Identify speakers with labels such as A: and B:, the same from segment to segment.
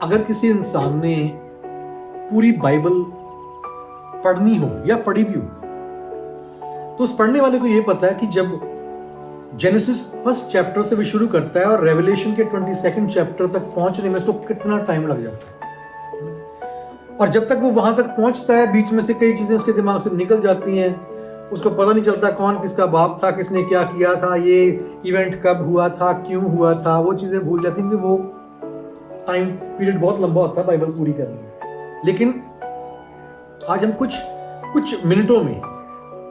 A: अगर किसी इंसान ने पूरी बाइबल पढ़नी हो या पढ़ी भी हो, तो उस पढ़ने वाले को यह पता है कि जब जेनेसिस फर्स्ट चैप्टर से भी शुरू करता है और रेवलेशन के 22nd चैप्टर तक पहुंचने में उसको कितना टाइम लग जाता है, और जब तक वो वहां तक पहुंचता है बीच में से कई चीजें उसके दिमाग से निकल जाती हैं, उसको पता नहीं चलता कौन किसका बाप था, किसने क्या किया था, ये इवेंट कब हुआ था, क्यों हुआ था, वो चीजें भूल जाती हैं, वो टाइम पीरियड बहुत लंबा होता है बाइबल पूरी करने में। लेकिन आज हम कुछ मिनटों में,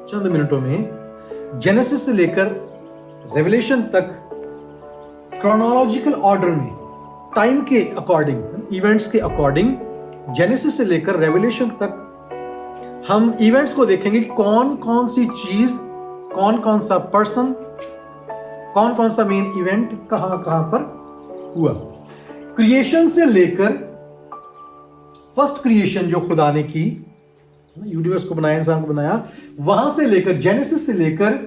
A: चंद मिनटों में जेनेसिस से लेकर रेवलेशन तक क्रोनोलॉजिकल ऑर्डर में, टाइम के अकॉर्डिंग, इवेंट्स के अकॉर्डिंग जेनेसिस से लेकर रेवलेशन तक हम इवेंट्स को देखेंगे कि कौन कौन सी चीज, कौन कौन सा पर्सन, कौन कौन सा मेन इवेंट कहां कहां पर हुआ। क्रिएशन से लेकर फर्स्ट क्रिएशन जो खुदा ने की, यूनिवर्स को बनाया, इंसान को बनाया, वहां से लेकर जेनेसिस से लेकर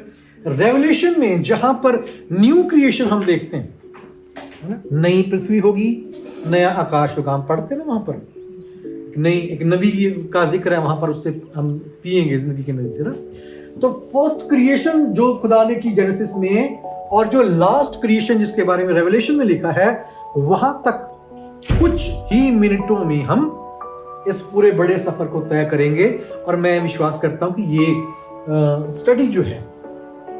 A: रेवलेशन में जहां पर न्यू क्रिएशन हम देखते हैं, नई पृथ्वी होगी, नया आकाश होगा, हम पढ़ते हैं ना वहां पर नई एक नदी का जिक्र है, वहां पर उससे हम पिएंगे इस नदी की नदी से ना। तो फर्स्ट क्रिएशन जो खुदा ने की जेनेसिस में, और जो लास्ट क्रिएशन जिसके बारे में रेवलेशन में लिखा है, वहां तक कुछ ही मिनटों में हम इस पूरे बड़े सफर को तय करेंगे। और मैं विश्वास करता हूं कि ये स्टडी जो है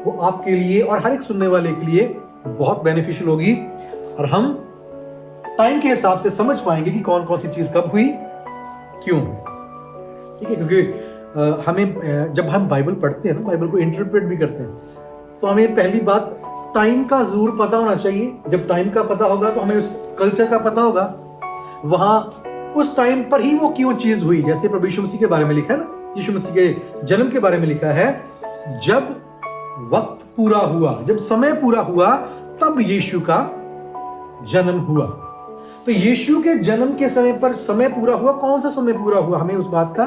A: वो आपके लिए और हर एक सुनने वाले के लिए बहुत बेनिफिशियल होगी, और हम टाइम के हिसाब से समझ पाएंगे कि कौन कौन सी चीज कब हुई, क्यों। ठीक है, क्योंकि हमें जब हम बाइबल पढ़ते हैं ना, बाइबल को इंटरप्रेट भी करते हैं, तो हमें पहली बात टाइम का जरूर पता होना चाहिए। जब टाइम का पता होगा तो हमें उस कल्चर का पता होगा, वहां उस टाइम पर ही वो क्यों चीज हुई। जैसे प्रभु यीशु मसीह के बारे में लिखा है ना, यीशु मसीह के जन्म के बारे में लिखा है, जब वक्त पूरा हुआ, जब समय पूरा हुआ, तब यीशु का जन्म हुआ। तो यीशु के जन्म के समय पर समय पूरा हुआ, कौन सा समय पूरा हुआ, हमें उस बात का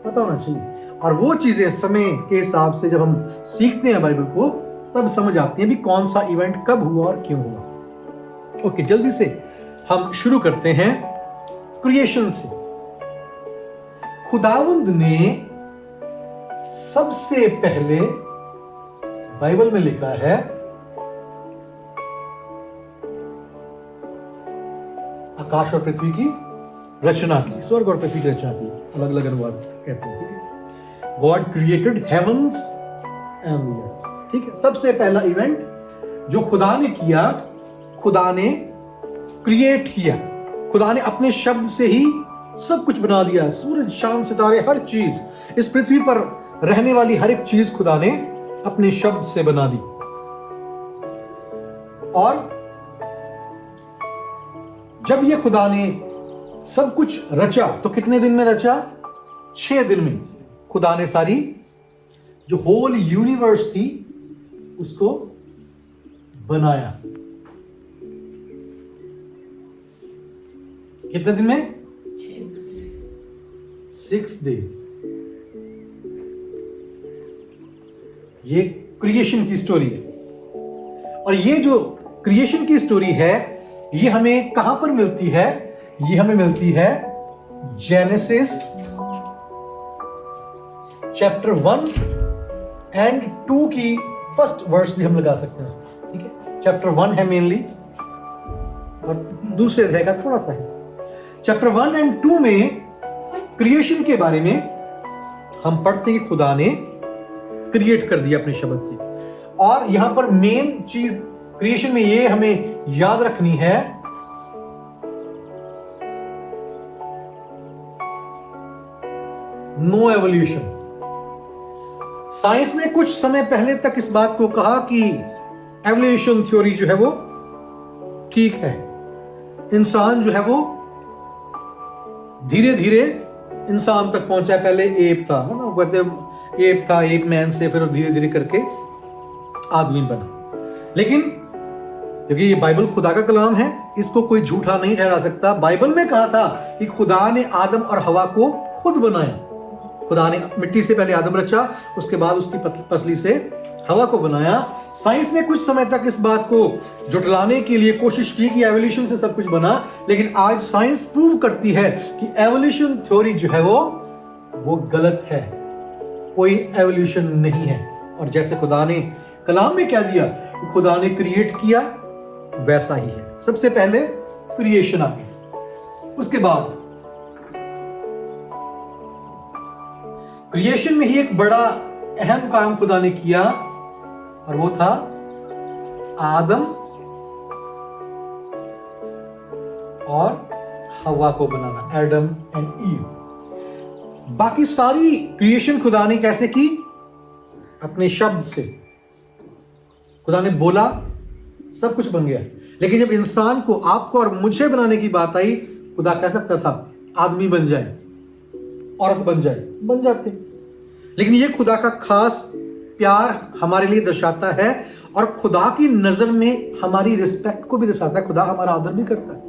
A: पता होना चाहिए। और वो चीजें समय के हिसाब से जब हम सीखते हैं बाइबल को, तब समझ आती हैं भी कौन सा इवेंट कब हुआ और क्यों हुआ। ओके, जल्दी से हम शुरू करते हैं क्रिएशन से। खुदावंद ने सबसे पहले बाइबल में लिखा है, आकाश और पृथ्वी की रचना की, स्वर्ग और पृथ्वी की रचना की, अलग अलग अनुवाद कहते हैं। God created heavens and earth. ठीक है, सबसे पहला इवेंट जो खुदा ने किया, खुदा ने क्रिएट किया, खुदा ने अपने शब्द से ही सब कुछ बना दिया। सूरज, चांद, सितारे, हर चीज, इस पृथ्वी पर रहने वाली हर एक चीज खुदा ने अपने शब्द से बना दी। और जब ये खुदा ने सब कुछ रचा, तो कितने दिन में रचा? 6 दिन में खुदा ने सारी जो होल यूनिवर्स थी उसको बनाया। कितने दिन में? 6 डेज। ये क्रिएशन की स्टोरी है। और ये जो क्रिएशन की स्टोरी है, ये हमें कहां पर मिलती है? ये हमें मिलती है जेनेसिस चैप्टर 1 एंड 2 की फर्स्ट वर्स भी हम लगा सकते हैं। ठीक है, चैप्टर 1 है मेनली, और दूसरे अध्याय का थोड़ा सा हिस्सा। चैप्टर 1 एंड 2 में क्रिएशन के बारे में हम पढ़ते हैं कि खुदा ने क्रिएट कर दिया अपने शब्द से। और यहां पर मेन चीज क्रिएशन में ये हमें याद रखनी है, नो एवोल्यूशन। साइंस ने कुछ समय पहले तक इस बात को कहा कि एवोल्यूशन थ्योरी जो है वो ठीक है, इंसान जो है वो धीरे धीरे इंसान तक पहुंचा। पहले एप था, मतलब एप था, एप मैन से फिर धीरे धीरे करके आदमी बना। लेकिन क्योंकि ये बाइबल खुदा का कलाम है, इसको कोई झूठा नहीं ठहरा सकता। बाइबल में कहा था कि खुदा ने आदम और हवा को खुद बनाया। खुदा ने मिट्टी से पहले आदम रचा, उसके बाद उसकी पसली से हवा को बनाया। साइंस ने कुछ समय तक इस बात को जुटलाने के लिए कोशिश की कि एवोल्यूशन से सब कुछ बना, लेकिन आज साइंस प्रूव करती है कि एवोल्यूशन थ्योरी जो है वो गलत है। कोई एवोल्यूशन नहीं है। और जैसे खुदा ने कलाम में क्या दिया, खुदा ने क्रिएट किया, वैसा ही है। सबसे पहले क्रिएशन आ गई, उसके बाद क्रिएशन में ही एक बड़ा अहम काम खुदा ने किया, और वो था आदम और हवा को बनाना, एडम एंड ईव। बाकी सारी क्रिएशन खुदा ने कैसे की? अपने शब्द से। खुदा ने बोला, सब कुछ बन गया। लेकिन जब इंसान को, आपको और मुझे बनाने की बात आई, खुदा कह सकता था आदमी बन जाए, औरत बन जाए, बन जाते। लेकिन ये खुदा का खास प्यार हमारे लिए दर्शाता है, और खुदा की नजर में हमारी रिस्पेक्ट को भी दर्शाता है। खुदा हमारा आदर भी करता है।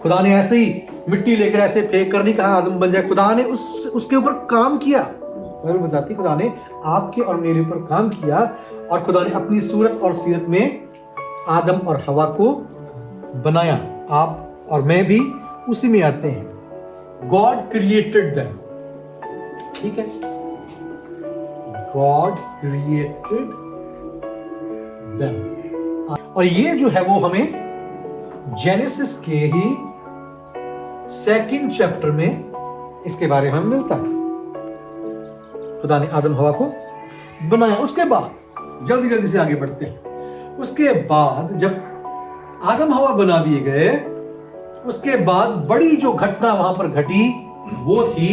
A: खुदा ने ऐसे ही मिट्टी लेकर ऐसे फेंक कर नहीं कहा आदम बन जाए। खुदा ने उसके ऊपर काम किया। बाइबल बताती खुदा ने आपके और मेरे ऊपर काम किया, और खुदा ने अपनी सूरत और सीरत में आदम और हवा को बनाया। आप और मैं भी उसी में आते हैं। गॉड क्रिएटेड देम, ठीक है, गॉड क्रिएटेड देम। और ये जो है वो हमें जेनेसिस के ही 2nd चैप्टर में इसके बारे में मिलता है। खुदा ने आदम हवा को बनाया। उसके बाद जल्दी जल्दी से आगे बढ़ते हैं। उसके बाद जब आदम हवा बना दिए गए, उसके बाद बड़ी जो घटना वहां पर घटी वो थी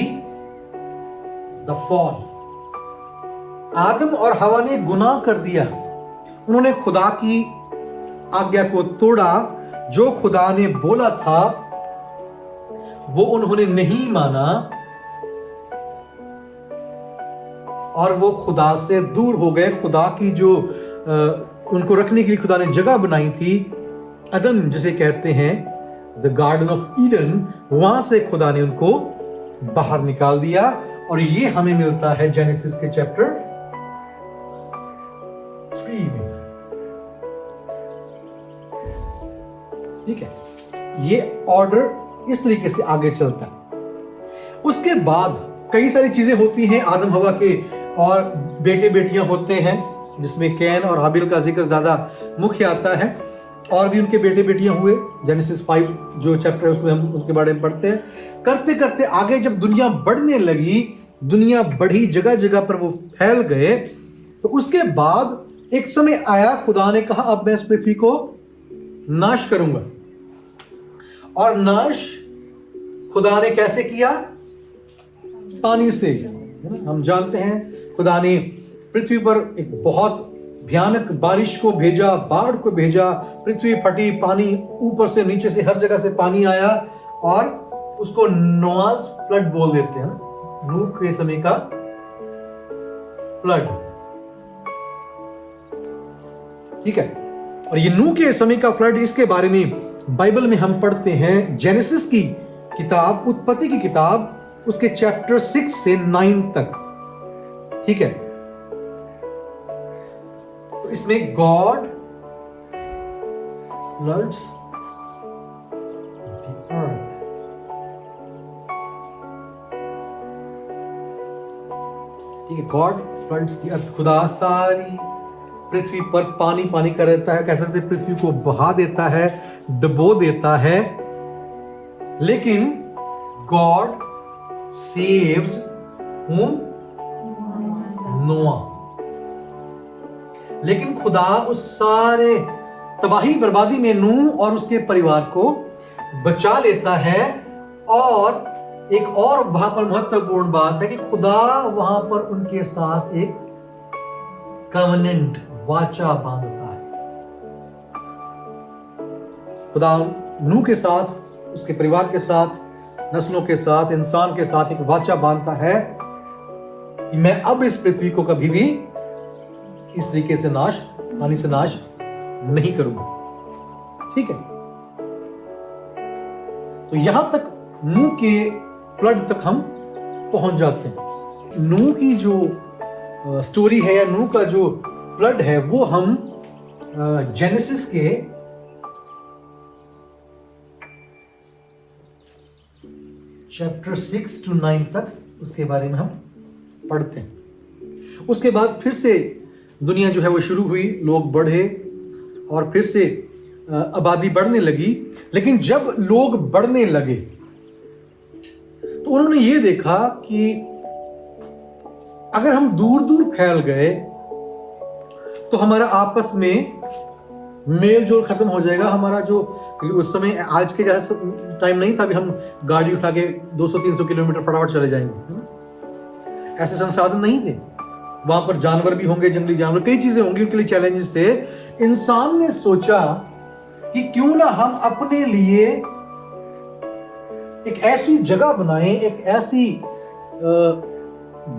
A: द फॉल। आदम और हवा ने गुनाह कर दिया। उन्होंने खुदा की आज्ञा को तोड़ा। जो खुदा ने बोला था वो उन्होंने नहीं माना, और वो खुदा से दूर हो गए। खुदा की जो उनको रखने के लिए खुदा ने जगह बनाई थी, अदन जिसे कहते हैं, द गार्डन ऑफ ईडन, वहां से खुदा ने उनको बाहर निकाल दिया। और ये हमें मिलता है जेनेसिस के चैप्टर 3 में। ठीक है, ये ऑर्डर इस तरीके से आगे चलता है। उसके बाद कई सारी चीजें होती हैं आदम हवा के, और बेटे बेटियां होते हैं, जिसमें कैन और हाबिल का जिक्र ज्यादा मुख्य आता है। और भी उनके बेटे बेटियां हुए। जेनेसिस 5 जो चैप्टर है उसमें हम उनके बारे में पढ़ते हैं। करते करते आगे जब दुनिया बढ़ने लगी, दुनिया बढ़ी, जगह जगह पर वो फैल गए, तो उसके बाद एक समय आया, खुदा ने कहा अब मैं इस पृथ्वी को नाश करूंगा। और नाश खुदा ने कैसे किया? पानी से। हम जानते हैं खुदा ने पृथ्वी पर एक बहुत भयानक बारिश को भेजा, बाढ़ को भेजा, पृथ्वी फटी, पानी ऊपर से नीचे से हर जगह से पानी आया, और उसको नोआज फ्लड बोल देते हैं, नूह के समय का फ्लड। ठीक है, और ये नूह के समय का फ्लड, इसके बारे में बाइबल में हम पढ़ते हैं जेनेसिस की किताब, उत्पत्ति की किताब, उसके चैप्टर 6 से 9 तक। ठीक है, तो इसमें गॉड फ्लड्स द अर्थ। ठीक है, गॉड फ्लड्स द अर्थ। खुदा सारी पृथ्वी पर पानी पानी कर देता है, कह सकते पृथ्वी को बहा देता है, डुबो देता है। लेकिन गॉड सेव्स whom? नोआ। लेकिन खुदा उस सारे तबाही बर्बादी में नूह और उसके परिवार को बचा लेता है। और एक और वहां पर महत्वपूर्ण बात है कि खुदा वहां पर उनके साथ एक कवनेंट, वाचा बांधता है। खुदा नूह के साथ, उसके परिवार के साथ, नस्लों के साथ, इंसान के साथ एक वाचा बांधता है कि मैं अब इस पृथ्वी को कभी भी इस तरीके से नाश, पानी से नाश नहीं करूंगा। ठीक है, तो यहां तक नूह के फ्लड तक हम पहुंच जाते हैं। नूह की जो स्टोरी है, या नूह का जो फ्लड है वो हम जेनेसिस के चैप्टर 6 to 9 तक उसके बारे में हम पढ़ते हैं। उसके बाद फिर से दुनिया जो है वो शुरू हुई, लोग बढ़े और फिर से आबादी बढ़ने लगी। लेकिन जब लोग बढ़ने लगे तो उन्होंने ये देखा कि अगर हम दूर दूर फैल गए तो हमारा आपस में मेल जोल खत्म हो जाएगा। हमारा जो उस समय आज के जैसा टाइम नहीं था, अभी हम गाड़ी उठा के 200-300 किलोमीटर फटाफट चले जाएंगे, है ना? ऐसे संसाधन नहीं थे। वहां पर जानवर भी होंगे, जंगली जानवर, कई चीजें होंगी, उनके लिए चैलेंजेस थे। इंसान ने सोचा कि क्यों ना हम अपने लिए एक ऐसी जगह बनाएं, एक ऐसी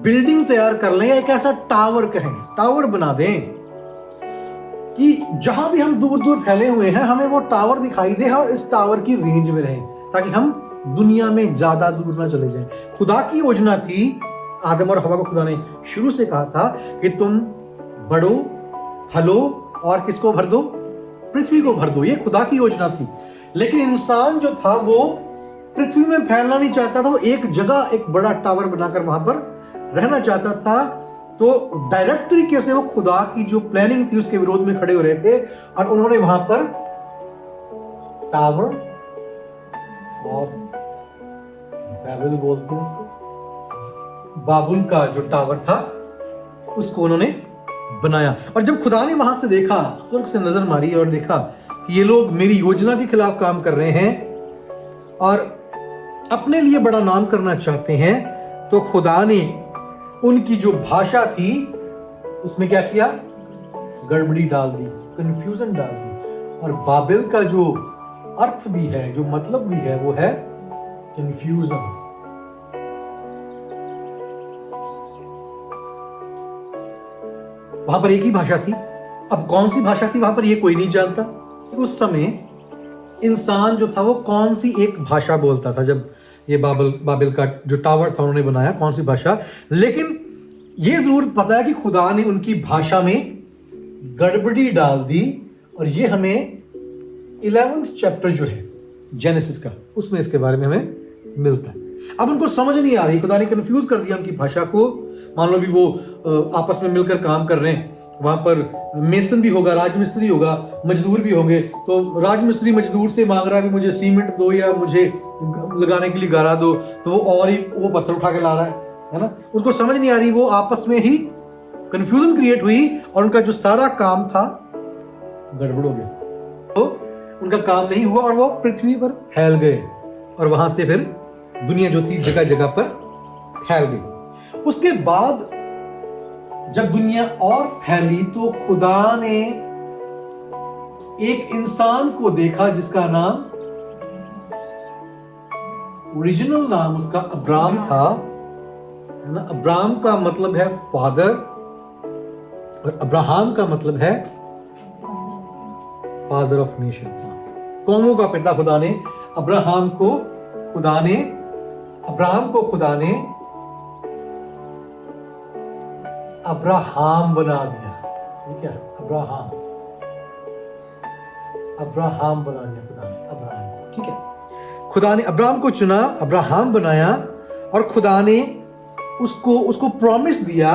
A: बिल्डिंग तैयार कर लें, एक ऐसा टावर कहें, टावर बना दें कि जहां भी हम दूर दूर फैले हुए हैं हमें वो टावर दिखाई दे और इस टावर की रेंज में रहें, ताकि हम दुनिया में ज्यादा दूर ना चले जाएं। खुदा की योजना थी, आदम और हवा को खुदा ने शुरू से कहा था कि तुम बढ़ो, फलो और किसको भर दो? पृथ्वी को भर दो। ये खुदा की योजना थी। लेकिन इंसान जो था वो पृथ्वी में फैलना नहीं चाहता था, वो एक जगह एक बड़ा टावर बनाकर वहां पर रहना चाहता था। तो डायरेक्ट तरीके से वो खुदा की जो प्लानिंग थी उसके विरोध में खड़े हो रहे थे और उन्होंने वहां पर टावर ऑफ बाबेल बोलते हैं उसको, बाबुल का जो टावर था उसको उन्होंने बनाया। और जब खुदा ने वहां से देखा, स्वर्ग से नजर मारी और देखा कि ये लोग मेरी योजना के खिलाफ काम कर रहे हैं और अपने लिए बड़ा नाम करना चाहते हैं, तो खुदा ने उनकी जो भाषा थी उसमें क्या किया? गड़बड़ी डाल दी, कंफ्यूजन डाल दी। और बाबेल का जो अर्थ भी है, जो मतलब भी है, वो है कंफ्यूजन। वहां पर एक ही भाषा थी। अब कौन सी भाषा थी वहां पर, ये कोई नहीं जानता। उस समय इंसान जो था वो कौन सी एक भाषा बोलता था जब ये बाबेल का जो टावर था उन्होंने बनाया, कौन सी भाषा? लेकिन ये जरूर पता है कि खुदा ने उनकी भाषा में गड़बड़ी डाल दी। और ये हमें 11th चैप्टर जो है जेनेसिस का, उसमें इसके बारे में हमें मिलता है। अब उनको समझ नहीं आ रही, खुदा ने कंफ्यूज कर दिया उनकी भाषा को। मान लो भी वो आपस में मिलकर काम कर रहे हैं, वहां पर मेसन भी होगा, राजमिस्त्री होगा, मजदूर भी होंगे। तो राजमिस्त्री मजदूर से मांग रहा है कि मुझे सीमेंट दो या मुझे लगाने के लिए गारा दो, तो वो और ही वो पत्थर उठा के ला रहा है ना? उसको समझ नहीं आ रही, वो आपस में ही कंफ्यूजन क्रिएट हुई और उनका जो सारा काम था गड़बड़ हो गया। तो उनका काम नहीं हुआ और वो पृथ्वी पर फैल गए और वहां से फिर दुनिया जो थी जगह जगह पर फैल गई। उसके बाद जब दुनिया और फैली तो खुदा ने एक इंसान को देखा जिसका नाम, ओरिजिनल नाम उसका अब्राम था, है ना? अब्राम का मतलब है फादर और अब्राहम का मतलब है फादर ऑफ नेशंस, कौमों का पिता। खुदा ने अब्राहम को खुदा ने अब्राहम बना दिया। ठीक है, अब्राहम बना दिया खुदा ने अब्राहम को। ठीक है, खुदा ने अब्राहम को चुना, अब्राहम बनाया और खुदा ने उसको प्रॉमिस दिया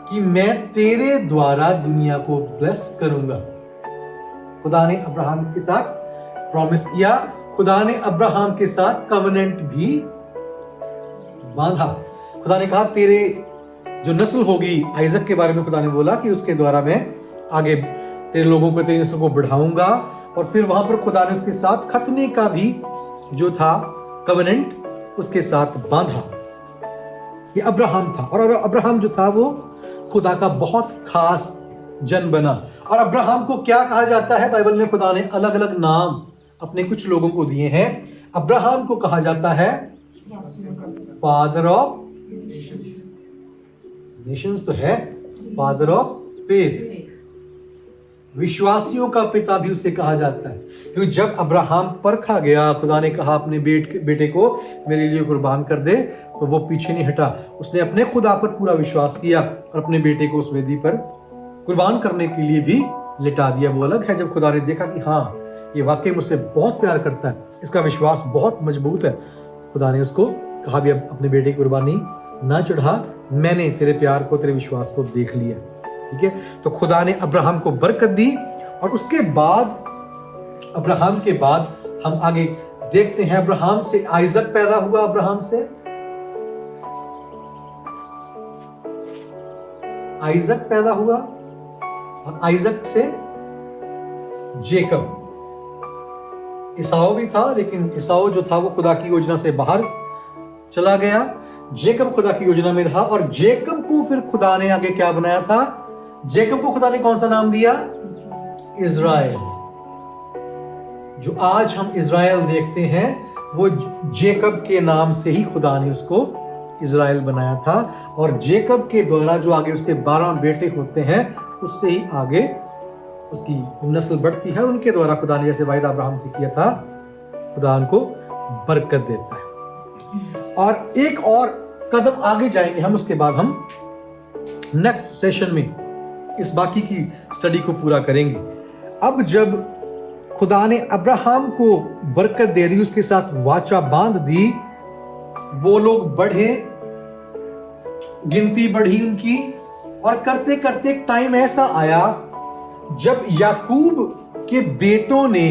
A: कि मैं तेरे द्वारा दुनिया को ब्लेस करूंगा। खुदा ने अब्राहम के साथ प्रॉमिस किया, खुदा ने अब्राहम के साथ कवेनेंट भी बांधा। खुदा ने कहा तेरे जो नस्ल होगी, आइजक के बारे में खुदा ने बोला कि उसके द्वारा मैं आगे तेरे लोगों को, तेरी नस्ल को बढ़ाऊंगा। और फिर वहां पर खुदा ने उसके साथ खतने का भी जो था कवेनेंट उसके साथ बांधा। ये अब्राहम था और अब्राहम जो था वो खुदा का बहुत खास जन बना। और अब्राहम को क्या कहा जाता है बाइबल में? खुदा ने अलग अलग नाम अपने कुछ लोगों को दिए हैं। अब्राहम को कहा जाता है फादर ऑफ नेशंस, तो है फादर ऑफ फेथ, विश्वासियों का पिता भी उसे कहा जाता है, क्योंकि जब अब्राहम परखा गया, खुदा ने कहा अपने बेटे को मेरे लिए कुर्बान कर दे, तो वो पीछे नहीं हटा। उसने अपने खुदा पर पूरा विश्वास किया और अपने बेटे को उस वेदी पर कुर्बान करने के लिए भी लिटा दिया। वो अलग है जब खुदा ने देखा कि हाँ, ये वाकई मुझसे बहुत प्यार करता है, इसका विश्वास बहुत मजबूत है। खुदा ने उसको कहा भी अब अपने बेटे की कुर्बानी ना चढ़ा, मैंने तेरे प्यार को, तेरे विश्वास को देख लिया। ठीक है, तो खुदा ने अब्राहम को बरकत दी। और उसके बाद, अब्राहम के बाद हम आगे देखते हैं, अब्राहम से आइजक पैदा हुआ। अब्राहम से आइजक पैदा हुआ और आइजक से जेकब। ईसाऊ भी था, लेकिन ईसाऊ जो था वो खुदा की योजना से बाहर चला गया। जेकब खुदा की योजना में रहा और जेकब को फिर खुदा ने आगे क्या बनाया था? जेकब को खुदा ने कौन सा नाम दिया? इज़राइल। जो आज हम इज़राइल देखते हैं वो जेकब के नाम से ही खुदा ने उसको इज़राइल बनाया था। और जेकब के द्वारा जो आगे उसके 12 बेटे होते हैं, उससे ही आगे उसकी नस्ल बढ़ती है। उनके द्वारा खुदा ने जैसे वायदा अब्राहम से किया था, खुदा उनको बरकत देता है। और एक और कदम आगे जाएंगे हम, उसके बाद हम नेक्स्ट सेशन में इस बाकी की स्टडी को पूरा करेंगे। अब जब खुदा ने अब्राहम को बरकत दे दी, उसके साथ वाचा बांध दी, वो लोग बढ़े, गिनती बढ़ी उनकी, और करते करते एक टाइम ऐसा आया जब याकूब के बेटों ने,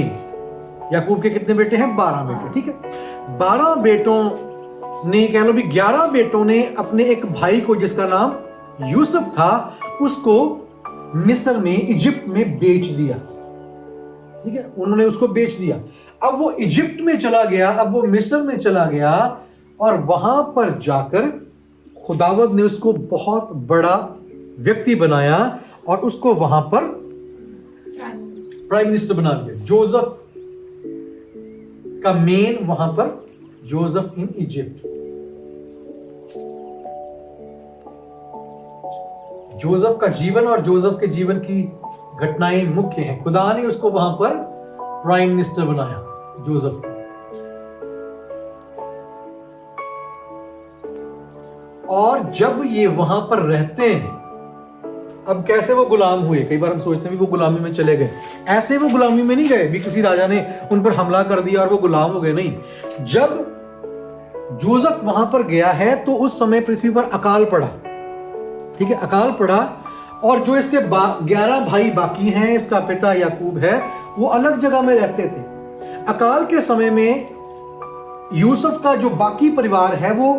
A: याकूब के कितने बेटे हैं? 12 बेटे। ठीक है, 12 बेटों ने, कह लो भी 11 बेटों ने अपने एक भाई को, जिसका नाम यूसुफ था, उसको मिस्र में, इजिप्ट में बेच दिया। ठीक है, उन्होंने उसको बेच दिया। अब वो इजिप्ट में चला गया, अब वो मिस्र में चला गया, और वहां पर जाकर खुदावद ने उसको बहुत बड़ा व्यक्ति बनाया और उसको वहां पर प्राइम मिनिस्टर बना दिया। जोसेफ का मेन वहां पर, जोसेफ इन इजिप्ट। जोसेफ का जीवन और जोसेफ के जीवन की घटनाएं मुख्य हैं। खुदा ने उसको वहां पर प्राइम मिनिस्टर बनाया, जोसेफ को। और जब ये वहां पर रहते हैं, अब कैसे वो गुलाम हुए? कई बार हम सोचते हैं वो गुलामी में चले गए। ऐसे वो गुलामी में नहीं गए भी किसी राजा ने उन पर हमला कर दिया और वो गुलाम हो गए, नहीं। जब जोसेफ वहां पर गया है तो उस समय पृथ्वी पर अकाल पड़ा। ठीक है, अकाल पड़ा, और जो इसके 11 भाई बाकी हैं, इसका पिता याकूब है, वो अलग जगह में रहते थे। अकाल के समय में यूसुफ का जो बाकी परिवार है वो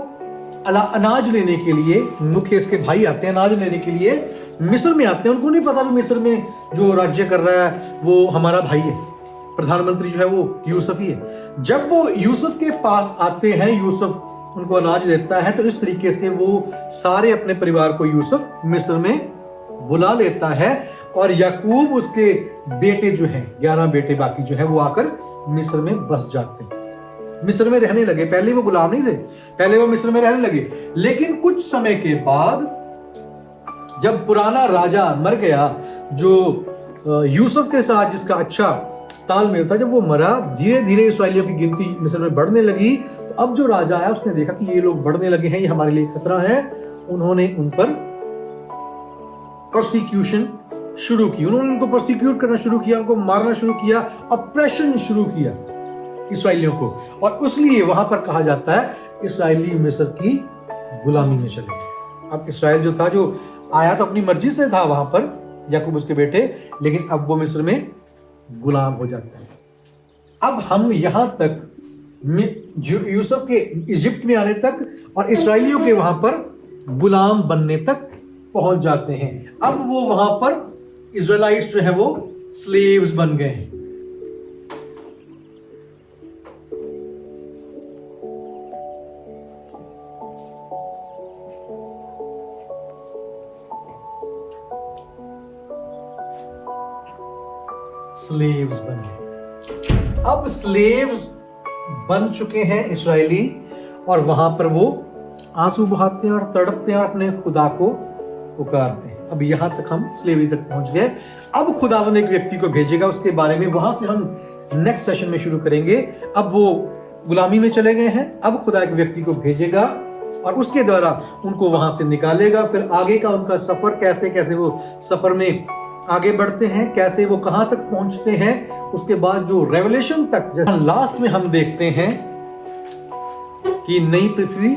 A: अनाज लेने के लिए, मुख्य इसके भाई आते हैं अनाज लेने के लिए, मिस्र में आते हैं। उनको नहीं पता भी मिस्र में जो राज्य कर रहा है वो हमारा भाई है, प्रधानमंत्री जो है वो यूसुफ ही है। जब वो यूसुफ के पास आते हैं, यूसुफ उनको अनाज देता है, तो इस तरीके से वो सारे अपने परिवार को यूसुफ मिस्र में बुला लेता है। और याकूब, उसके बेटे जो हैं, 11 बेटे बाकी जो है, वो आकर मिस्र में बस जाते हैं, मिस्र में रहने लगे। पहले वो गुलाम नहीं थे, पहले वो मिस्र में रहने लगे। लेकिन कुछ समय के बाद जब पुराना राजा मर गया, जो यूसुफ के साथ जिसका अच्छा तालमेल था, जब वो मरा, धीरे धीरे इस्राएलियों की गिनती मिस्र में बढ़ने लगी। तो अब जो राजा आया उसने देखा कि ये लोग बढ़ने लगे हैं, ये हमारे लिए खतरा है। उन्होंने उन पर प्रोसिक्यूशन शुरू की, उन्होंने उनको प्रोसिक्यूट करना शुरू किया, उनको मारना शुरू किया, ऑपरेशन शुरू किया इसराइलियों को। और इसलिए वहां पर कहा जाता है इसराइली मिस्र की गुलामी में चले गए। अब इसराइल जो था, जो आया तो अपनी मर्जी से था वहां पर, याकूब उसके बेटे, लेकिन अब वो मिस्र में गुलाम हो जाता है। अब हम यहां तक जो यूसुफ के इजिप्ट में आने तक और इसराइलियों के वहां पर गुलाम बनने तक पहुंच जाते हैं। अब वो वहां पर इजराइलाइट्स जो है वो स्लेव्स बन गए हैं। स्लेव्स बन गए। अब स्लेव्स बन चुके हैं इस्राएली, और वहां पर वो आंसू बहाते हैं और तड़पते हैं और अपने खुदा को पुकारते हैं। अब यहां तक हम स्लेवरी तक पहुंच गए। अब खुदावंद एक व्यक्ति को भेजेगा, उसके बारे में वहां से हम नेक्स्ट सेशन में शुरू करेंगे। अब वो गुलामी में चले गए हैं, अब खुदा एक व्यक्ति को भेजेगा और उसके द्वारा उनको वहां से निकालेगा। फिर आगे का उनका सफर, कैसे कैसे वो सफर में आगे बढ़ते हैं, कैसे वो कहां तक पहुंचते हैं, उसके बाद जो रेवलेशन तक, जैसे लास्ट में हम देखते हैं कि नई पृथ्वी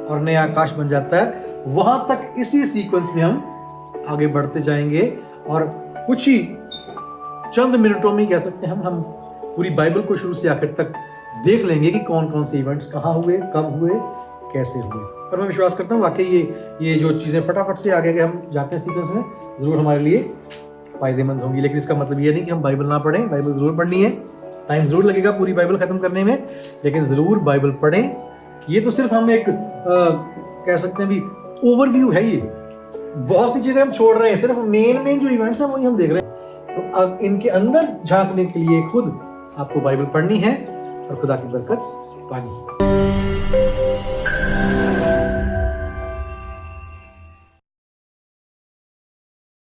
A: और नया आकाश बन जाता है, वहां तक इसी सीक्वेंस में हम आगे बढ़ते जाएंगे। और कुछ ही चंद मिनटों में कह सकते हैं हम पूरी बाइबल को शुरू से आखिर तक देख लेंगे कि कौन कौन से इवेंट्स कहाँ हुए, कब हुए, कैसे हुए। और मैं विश्वास करता हूँ वाकई ये जो चीजें फटाफट से आगे हम जाते हैं सीक्वेंस में, जरूर हमारे लिए फायदेमंद होंगी। लेकिन इसका मतलब ये नहीं कि हम बाइबल ना पढ़ें, बाइबल जरूर पढ़नी है, टाइम जरूर लगेगा पूरी बाइबल खत्म करने में, लेकिन जरूर बाइबल पढ़ें। ये तो सिर्फ हम एक कह सकते हैं भी ओवरव्यू है, ये बहुत सी चीजें हम छोड़ रहे हैं, सिर्फ मेन जो इवेंट्स हैं वही हम देख रहे हैं। तो अब इनके अंदर झांकने के लिए खुद आपको बाइबल पढ़नी है और खुदा की बरकत पानी है।